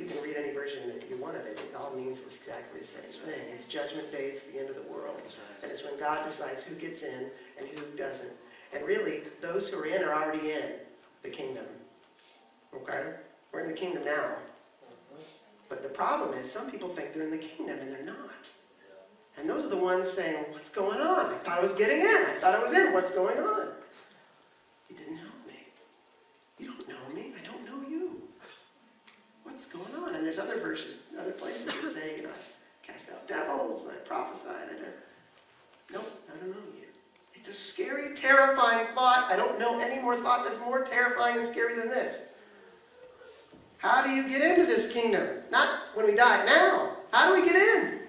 You can read any version that you want of it. It all means exactly the same thing. It's judgment day. It's the end of the world. And it's when God decides who gets in and who doesn't. And really, those who are in are already in the kingdom. Okay? We're in the kingdom now. But the problem is some people think they're in the kingdom and they're not. And those are the ones saying, what's going on? I thought I was getting in. I thought I was in. What's going on? You didn't know me. You don't know me. I don't know you. What's going on? And there's other verses, other places that say, you know, I cast out devils and I prophesied. Nope, I don't know you. It's a scary, terrifying thought. I don't know any more thought that's more terrifying and scary than this. How do you get into this kingdom? Not when we die, now. How do we get in?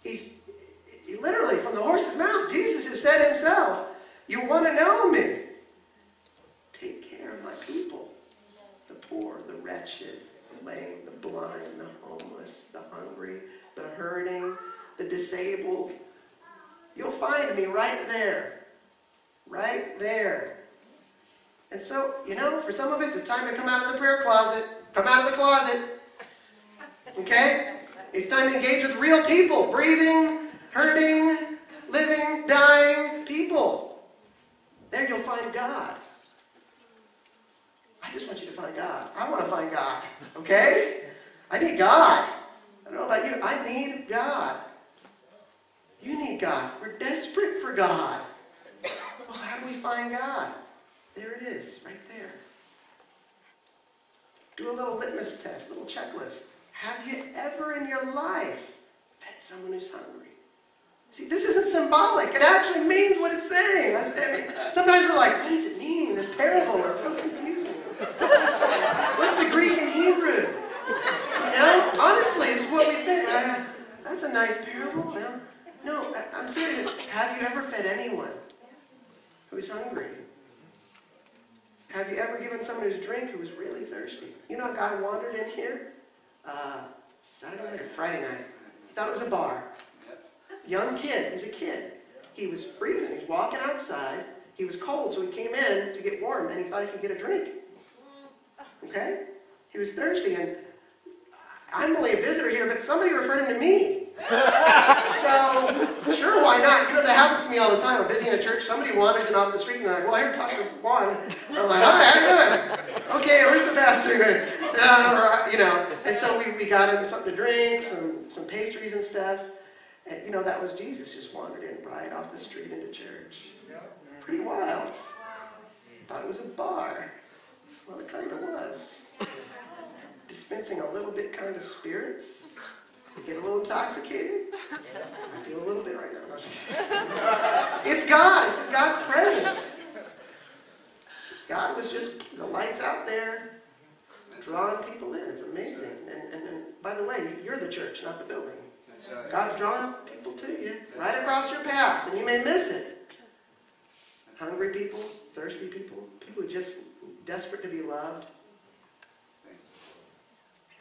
He literally, from the horse's mouth, Jesus has said himself, you want to know me. Take care of my people. The poor, the wretched, the lame, the blind, the homeless, the hungry, the hurting, the disabled. You'll find me right there. Right there. And so, you know, for some of it, it's time to come out of the prayer closet. Come out of the closet. Okay? It's time to engage with real people. Breathing, hurting, living, dying people. There you'll find God. I just want you to find God. I want to find God. Okay? I need God. I don't know about you. I need God. You need God. We're desperate for God. Well, how do we find God? There it is, right there. Do a little litmus test, a little checklist. Have you ever in your life fed someone who's hungry? See, this isn't symbolic. It actually means what it's saying. Sometimes we're like, what does it mean, this parable? It's so confusing. What's the Greek and Hebrew? You know, honestly, it's what we think. That's a nice parable. No, I'm serious. Have you ever fed anyone who's hungry? Have you ever given someone who's drink who was really thirsty? You know, a guy wandered in here Saturday night or Friday night. He thought it was a bar. Young kid. He's a kid. He was freezing. He's walking outside. He was cold, so he came in to get warm, and he thought he could get a drink. Okay? He was thirsty, and I'm only a visitor here, but somebody referred him to me. So, sure, why not? You know, that happens to me all the time. I'm visiting a church, somebody wanders in off the street, and they're like, well, I heard Pastor Juan. I'm like, hi, how you doing? Okay, where's the pastor? You know, and so we got him something to drink, some pastries and stuff. And, you know, that was Jesus just wandered in right off the street into church. Pretty wild. Thought it was a bar. Well, it kind of was. Dispensing a little bit kind of spirits. Get a little intoxicated. I feel a little bit right now. It's God. It's in God's presence. God was just, the lights out there, drawing people in. It's amazing. And by the way, you're the church, not the building. God's drawing people to you right across your path, and you may miss it. Hungry people, thirsty people, people who are just desperate to be loved.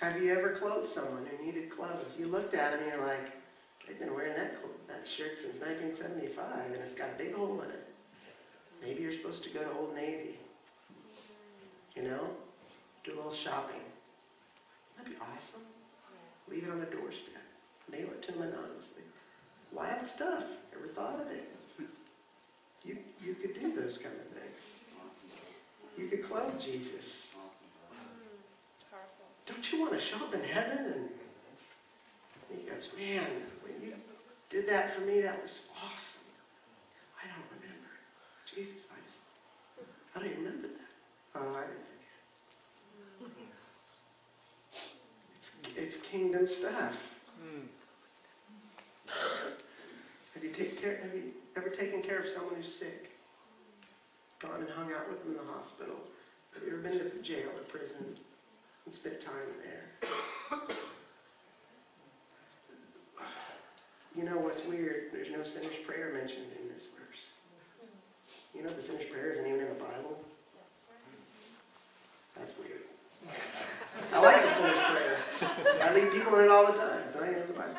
Have you ever clothed someone who needed clothes? You looked at them and you're like, they've been wearing that shirt since 1975 and it's got a big hole in it. Maybe you're supposed to go to Old Navy. You know? Do a little shopping. That'd be awesome. Leave it on the doorstep. Mail it to them anonymously. Wild stuff. Ever thought of it? You could do those kind of things. You could clothe Jesus. Don't you want to show up in heaven? And he goes, man, when you did that for me, that was awesome. I don't remember. Jesus, I don't even remember that. Oh, I didn't forget. It's kingdom stuff. Have you ever taken care of someone who's sick? Gone and hung out with them in the hospital? Have you ever been to jail or prison and spent time there? You know what's weird? There's no sinner's prayer mentioned in this verse. You know the sinner's prayer isn't even in the Bible? That's weird. I like the sinner's prayer. I lead people in it all the time. It's not even in the Bible.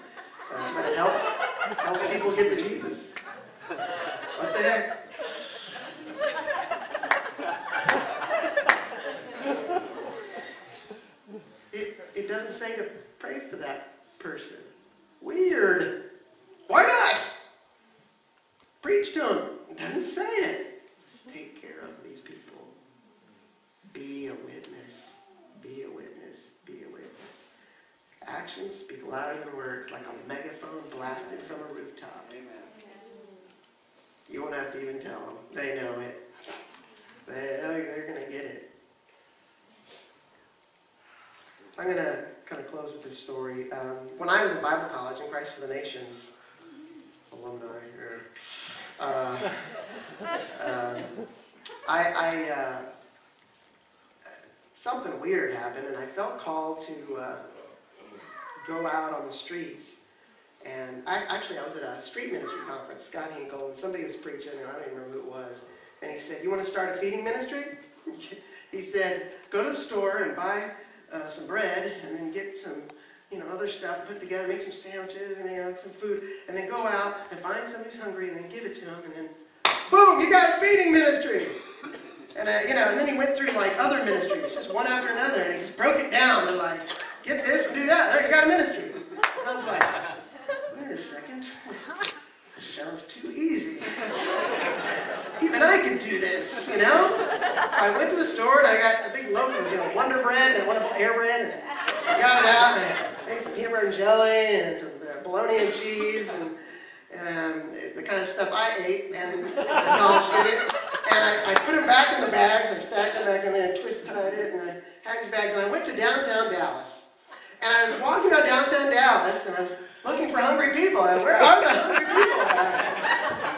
But it helps people get to Jesus. What the heck? it doesn't say to pray for that person. Weird. Why not? Preach to them. It doesn't say it. Take care of these people. Be a witness. Be a witness. Be a witness. Actions speak louder than words, like a megaphone blasted from a rooftop. Amen. You won't have to even tell them. They know it. They're going to get it. I'm going to kind of close with this story. When I was in Bible college in Christ for the Nations, alumni here, something weird happened, and I felt called to go out on the streets. And I was at a street ministry conference, Scott Hinkle, and somebody was preaching, and I don't even remember who it was. And he said, "You want to start a feeding ministry?" He said, "Go to the store and buy some bread, and then get some, other stuff, put together, make some sandwiches, and some food, and then go out and find somebody who's hungry, and then give it to them, and then, boom, you got a feeding ministry." And and then he went through like other ministries, just one after another, and he just broke it down. They're like, "Get this and do that. There, you got a ministry." And I was like, wait a second. This sounds too easy. Even I can do this, So I went to the store and I got a big loaf of, Wonder Bread and wonderful air bread, and I got it out and I made some peanut butter and jelly and some bologna and cheese and the kind of stuff I ate, and I polished it. And I put them back in the bags, I stacked them back in there and twist-tied it, and I had these bags, and I went to downtown Dallas. And I was walking around downtown Dallas, and I was looking for hungry people. Where are the hungry people?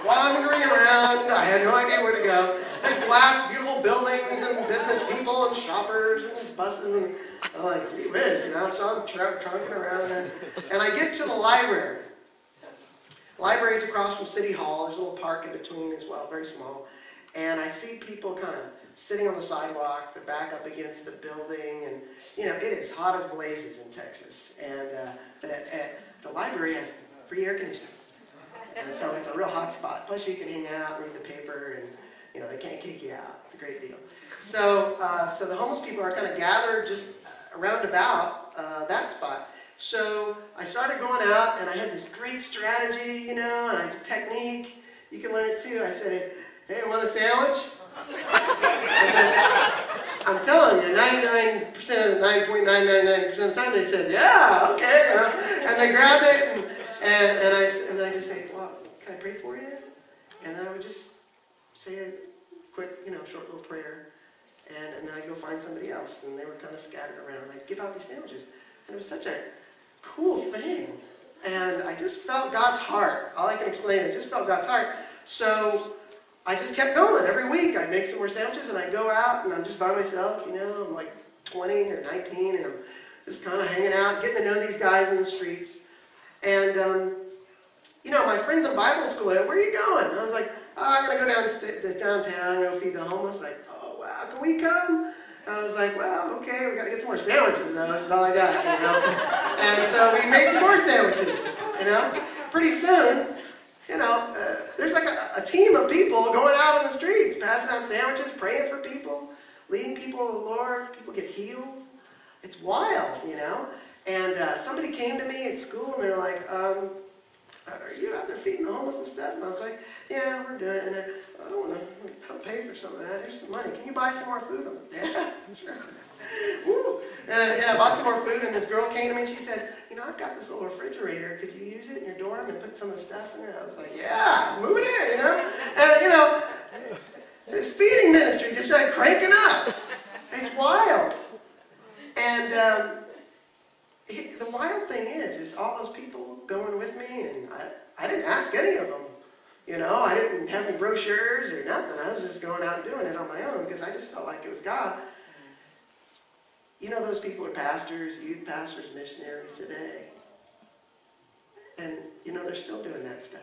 Wandering around, I had no idea where to go. There's glass, beautiful buildings, and business people, and shoppers, and buses, and I'm like, gee whiz, So I'm trunking around there. And I get to the library. Library's across from City Hall. There's a little park in between as well, very small. And I see people kind of sitting on the sidewalk, they're back up against the building, and it is hot as blazes in Texas. And the library has free air conditioning. And so it's a real hot spot. Plus you can hang out, read the paper, and they can't kick you out. It's a great deal. So the homeless people are kind of gathered just around about that spot. So I started going out, and I had this great strategy, and I had a technique. You can learn it too. I said, "Hey, want a sandwich?" I'm telling you, 99% of the 9.999% of the time they said, "Yeah, okay." And they grabbed it, and I just say, "Well, can I pray for you?" And then I would just say a quick, short little prayer. And then I'd go find somebody else, and they were kind of scattered around. I'd give out these sandwiches. And it was such a cool thing. And I just felt God's heart. All I can explain is I just felt God's heart. So I just kept going. Every week I'd make some more sandwiches, and I'd go out, and I'm just by myself, I'm like 20 or 19, and I'm just kind of hanging out, getting to know these guys in the streets. And, my friends in Bible school, "Where are you going?" And I was like, "I'm going to go downtown, go feed the homeless." Like, "Oh, wow, can we come?" And I was like, "Well, okay, we got to get some more sandwiches, though. This is all I got, And so we made some more sandwiches, Pretty soon, there's like a team of people going out on the streets, passing out sandwiches, praying for people, leading people to the Lord. People get healed. It's wild, And somebody came to me at school, and they're like, "Are you out there feeding the homeless and stuff?" And I was like, "Yeah, we're doing it. And I don't want to help pay for some of that. Here's some money. Can you buy some more food?" I'm like, "Yeah, sure." Woo. And I bought some more food, and this girl came to me, and she said, "I've got this little refrigerator. Could you use it in your dorm and put some of the stuff in there?" I was like, "Yeah, move it in, And, this feeding ministry just started cranking up. It's wild. And the wild thing is all those people going with me, and I didn't ask any of them. I didn't have any brochures or nothing. I was just going out and doing it on my own because I just felt like it was God. Those people are pastors, youth pastors, missionaries today. And, they're still doing that stuff.